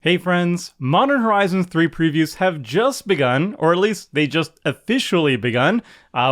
Hey friends, Modern Horizons 3 previews have just begun, or at least they just officially begun.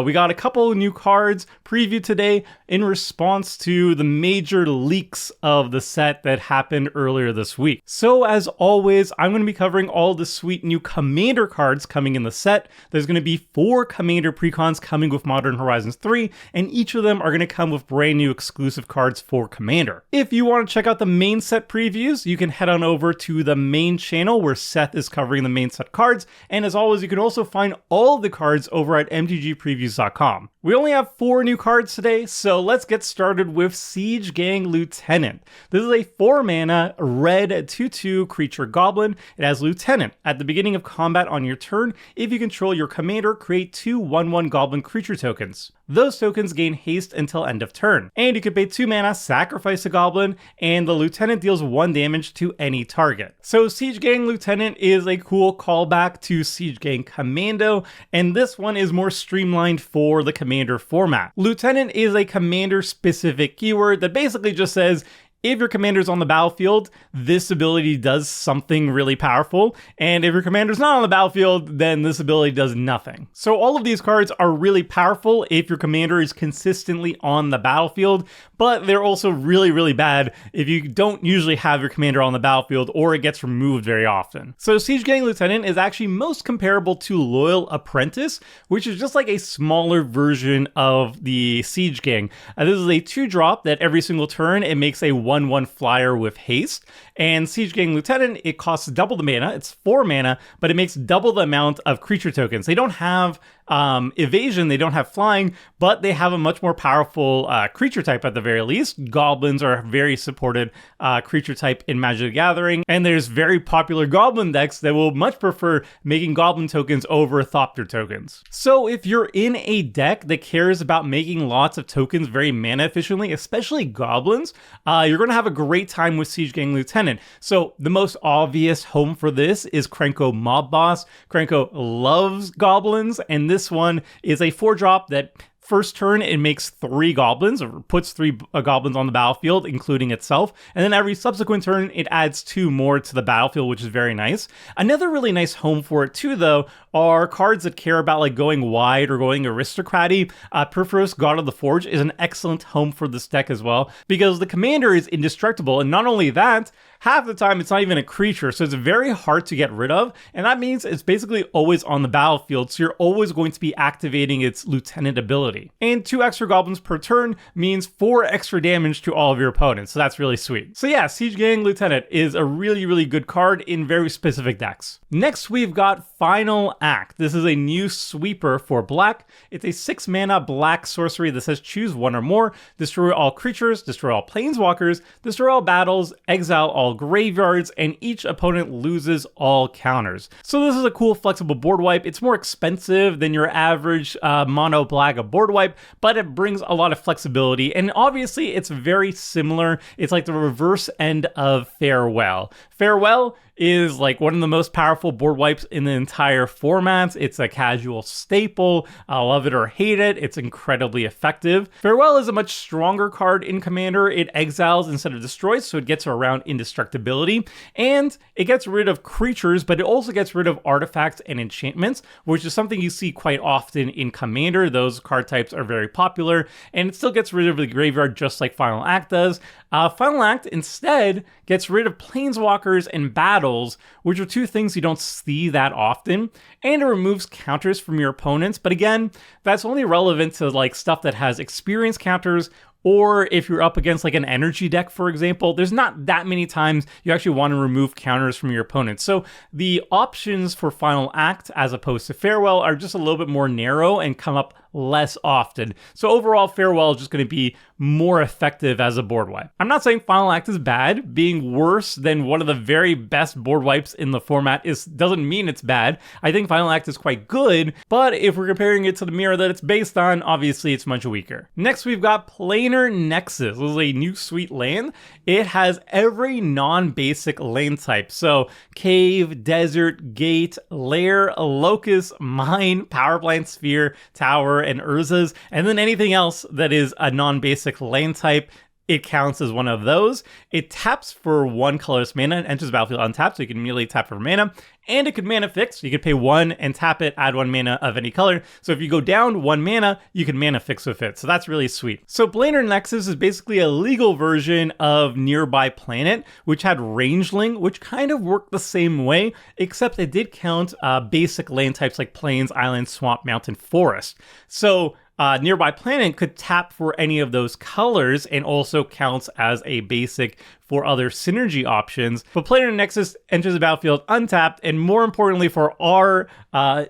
We got a couple new cards previewed today in response to the major leaks of the set that happened earlier this week. So as always, I'm going to be covering all the sweet new Commander cards coming in the set. There's going to be 4 Commander precons coming with Modern Horizons 3, and each of them are going to come with brand new exclusive cards for Commander. If you want to check out the main set previews, you can head on over to the main channel where Seth is covering the main set cards, and as always, you can also find all the cards over at mtgpreviews.com. We only have 4 new cards today, so let's get started with Siege Gang Lieutenant. This is a 4-mana red 2/2 creature goblin. It has Lieutenant. At the beginning of combat on your turn, if you control your commander, create 2 1/1 goblin creature tokens. Those tokens gain haste until end of turn. And you can pay 2 mana, sacrifice a goblin, and the Lieutenant deals 1 damage to any target. So Siege Gang Lieutenant is a cool callback to Siege Gang Commando, and this one is more streamlined for the Commander format. Lieutenant is a Commander-specific keyword that basically just says, if your commander's on the battlefield, this ability does something really powerful, and if your commander's not on the battlefield, then this ability does nothing. So all of these cards are really powerful if your commander is consistently on the battlefield, but they're also really bad if you don't usually have your commander on the battlefield or it gets removed very often. So Siege Gang Lieutenant is actually most comparable to Loyal Apprentice, which is just like a smaller version of the Siege Gang. This is a 2-drop that every single turn it makes a 1/1 flyer with haste, and Siege Gang Lieutenant, it costs double the mana. It's 4 mana, but it makes double the amount of creature tokens. They don't have evasion, they don't have flying, but they have a much more powerful creature type at the very least. Goblins are a very supported creature type in Magic the Gathering, and there's very popular goblin decks that will much prefer making goblin tokens over Thopter tokens. So if you're in a deck that cares about making lots of tokens very mana efficiently, especially goblins, you're going to have a great time with Siege Gang Lieutenant. So the most obvious home for this is Krenko Mob Boss. Krenko loves goblins, and this one is a 4-drop that first turn, it makes 3 goblins, or puts 3 goblins on the battlefield, including itself. And then every subsequent turn, it adds 2 more to the battlefield, which is very nice. Another really nice home for it too, though, are cards that care about like going wide or going aristocraty. Perforos, God of the Forge, is an excellent home for this deck as well, because the commander is indestructible. And not only that, half the time it's not even a creature, so it's very hard to get rid of. And that means it's basically always on the battlefield, so you're always going to be activating its Lieutenant ability. And 2 extra goblins per turn means 4 extra damage to all of your opponents, so that's really sweet. So yeah, Siege Gang Lieutenant is a really good card in very specific decks. Next, we've got Final Act. This is a new sweeper for black. It's a 6-mana black sorcery that says choose 1 or more, destroy all creatures, destroy all planeswalkers, destroy all battles, exile all graveyards, and each opponent loses all counters. So this is a cool flexible board wipe. It's more expensive than your average mono black board wipe, but it brings a lot of flexibility, and obviously it's very similar. It's like the reverse end of Farewell. Farewell is like one of the most powerful board wipes in the entire format. It's a casual staple. I love it or hate it. It's incredibly effective. Farewell is a much stronger card in Commander. It exiles instead of destroys, so it gets around indestructibility, and it gets rid of creatures, but it also gets rid of artifacts and enchantments, which is something you see quite often in Commander. Those card types are very popular, and it still gets rid of the graveyard just like Final Act does. Final Act instead gets rid of planeswalkers and battles, which are 2 things you don't see that often, and it removes counters from your opponents. But again, that's only relevant to like stuff that has experience counters, or if you're up against like an energy deck, for example. There's not that many times you actually want to remove counters from your opponent. So the options for Final Act as opposed to Farewell are just a little bit more narrow and come up less often. So overall, Farewell is just going to be more effective as a board wipe. I'm not saying Final Act is bad. Being worse than one of the very best board wipes in the format doesn't mean it's bad. I think Final Act is quite good, but if we're comparing it to the mirror that it's based on, obviously it's much weaker. Next, we've got Planar Nexus. This is a new sweet land. It has every non-basic land type. So cave, desert, gate, lair, locust, mine, power plant, sphere, tower, and Urzas, and then anything else that is a non-basic land type. it counts as one of those. It taps for 1 colorless mana and enters the battlefield untapped, so you can immediately tap for mana. And it could mana fix. You could pay 1 and tap it, add 1 mana of any color. So if you go down 1 mana, you can mana fix with it. So that's really sweet. So Planar Nexus is basically a legal version of Nearby Planet, which had Rangeling, which kind of worked the same way, except it did count basic land types like plains, island, swamp, mountain, forest. So Nearby Planet could tap for any of those colors and also counts as a basic for other synergy options. But Planar Nexus enters the battlefield untapped, and more importantly for our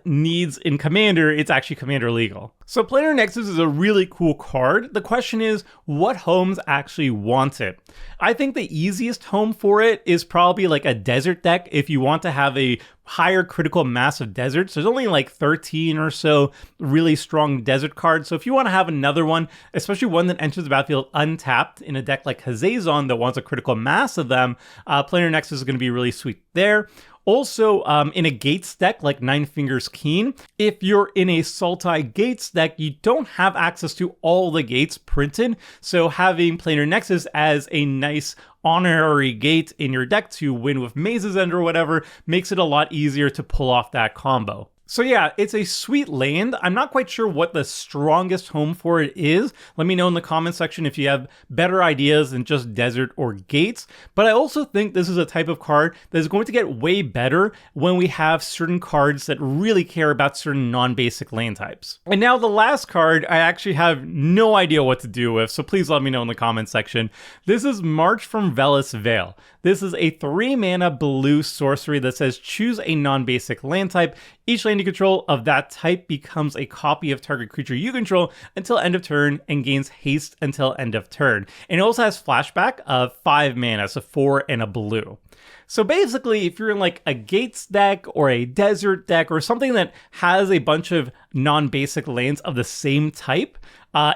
needs in Commander, it's actually Commander legal. So Planar Nexus is a really cool card. The question is, what homes actually want it? I think the easiest home for it is probably like a desert deck if you want to have a higher critical mass of deserts. There's only like 13 or so really strong desert cards. So if you want to have another one, especially one that enters the battlefield untapped in a deck like Hazazon that wants a critical mass of them, Planar Nexus is going to be really sweet there. Also, in a Gates deck like Nine Fingers Keen, if you're in a Sultai Gates deck, you don't have access to all the gates printed, so having Planar Nexus as a nice honorary gate in your deck to win with Maze's End or whatever makes it a lot easier to pull off that combo. So yeah, it's a sweet land. I'm not quite sure what the strongest home for it is. Let me know in the comment section if you have better ideas than just desert or gates. But I also think this is a type of card that is going to get way better when we have certain cards that really care about certain non-basic land types. And now the last card, I actually have no idea what to do with, so please let me know in the comment section. This is March from Velis Vel. This is a 3-mana blue sorcery that says choose a non-basic land type. Each land you control of that type becomes a copy of target creature you control until end of turn and gains haste until end of turn. And it also has flashback of 5 mana, so 4 and a blue. So basically, if you're in like a Gates deck or a Desert deck or something that has a bunch of non-basic lands of the same type,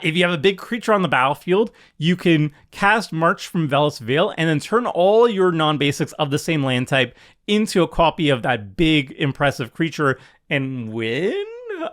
if you have a big creature on the battlefield, you can cast March from Velis Vel and then turn all your non-basics of the same land type into a copy of that big, impressive creature and win?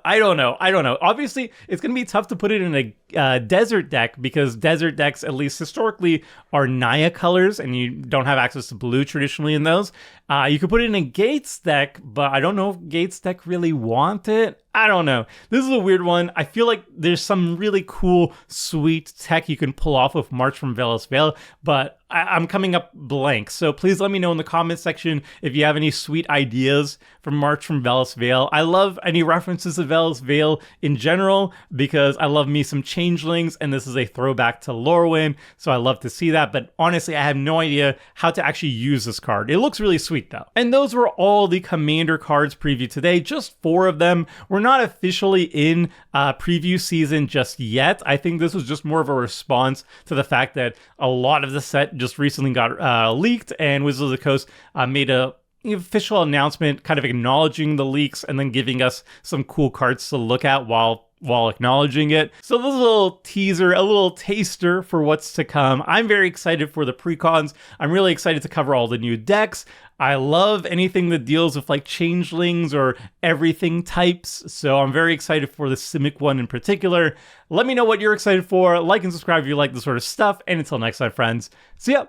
I don't know. Obviously, it's going to be tough to put it in a desert deck because desert decks, at least historically, are Naya colors and you don't have access to blue traditionally in those. You could put it in a Gates deck, but I don't know if Gates deck really want it. I don't know. This is a weird one. I feel like there's some really cool, sweet tech you can pull off with March from Velis Vel, but I'm coming up blank. So please let me know in the comment section if you have any sweet ideas from March from Velis Vel. I love any references to Velis Vel in general because I love me some changelings, and this is a throwback to Lorwyn, so I love to see that. But honestly, I have no idea how to actually use this card. It looks really sweet though. And those were all the Commander cards previewed today, just 4 of them. We're not officially in preview season just yet. I think this was just more of a response to the fact that a lot of the set just recently got leaked, and Wizards of the Coast made a official announcement kind of acknowledging the leaks and then giving us some cool cards to look at while acknowledging it. So this is a little teaser, a little taster for what's to come. I'm very excited for the precons. I'm really excited to cover all the new decks. I love anything that deals with like changelings or everything types, so I'm very excited for the Simic one in particular. Let me know what you're excited for. Like and subscribe if you like this sort of stuff, and until next time, friends, see ya!